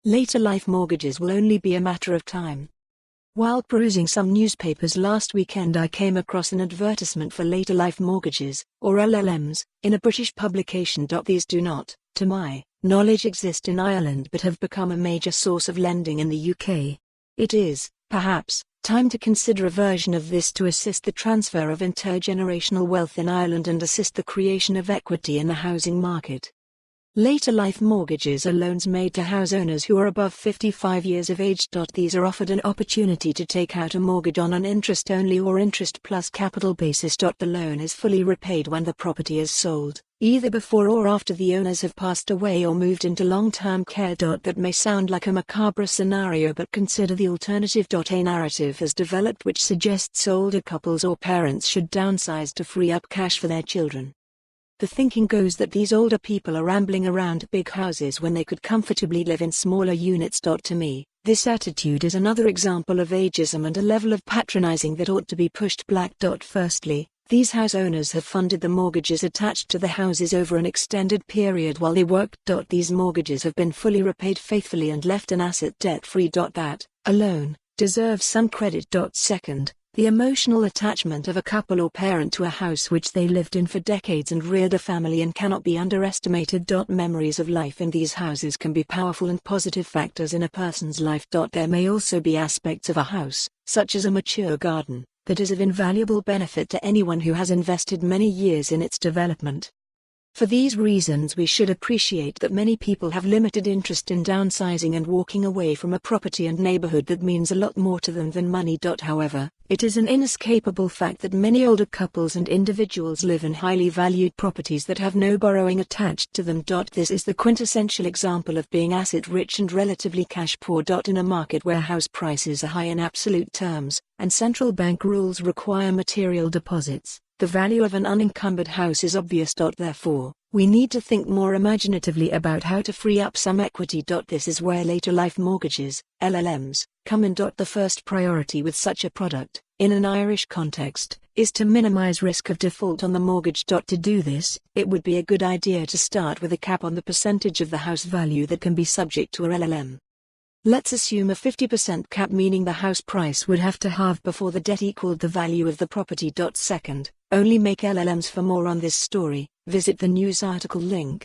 Later life mortgages will only be a matter of time. While perusing some newspapers last weekend, I came across an advertisement for later life mortgages, or LLMs, in a British publication. These do not, to my knowledge, exist in Ireland but have become a major source of lending in the UK. It is, perhaps, time to consider a version of this to assist the transfer of intergenerational wealth in Ireland and assist the creation of equity in the housing market. Later life mortgages are loans made to house owners who are above 55 years of age. These are offered an opportunity to take out a mortgage on an interest-only or interest plus capital basis. The loan is fully repaid when the property is sold, either before or after the owners have passed away or moved into long-term care. That may sound like a macabre scenario, but consider the alternative.A narrative has developed, which suggests older couples or parents should downsize to free up cash for their children. The thinking goes that these older people are rambling around big houses when they could comfortably live in smaller units. To me, this attitude is another example of ageism and a level of patronizing that ought to be pushed back. Firstly, these house owners have funded the mortgages attached to the houses over an extended period while they worked. These mortgages have been fully repaid faithfully and left an asset debt-free. That, alone, deserves some credit. Second, the emotional attachment of a couple or parent to a house which they lived in for decades and reared a family in cannot be underestimated. Memories of life in these houses can be powerful and positive factors in a person's life. There may also be aspects of a house, such as a mature garden, that is of invaluable benefit to anyone who has invested many years in its development. For these reasons, we should appreciate that many people have limited interest in downsizing and walking away from a property and neighborhood that means a lot more to them than money. However, it is an inescapable fact that many older couples and individuals live in highly valued properties that have no borrowing attached to them. This is the quintessential example of being asset rich and relatively cash poor. In a market where house prices are high in absolute terms, and central bank rules require material deposits, the value of an unencumbered house is obvious. Therefore, we need to think more imaginatively about how to free up some equity. This is where later life mortgages, LLMs, come in. The first priority with such a product, in an Irish context, is to minimize risk of default on the mortgage. To do this, it would be a good idea to start with a cap on the percentage of the house value that can be subject to a LLM. Let's assume a 50% cap, meaning the house price would have to halve before the debt equaled the value of the property. Second, only make LLMs. For more on this story, visit the news article link.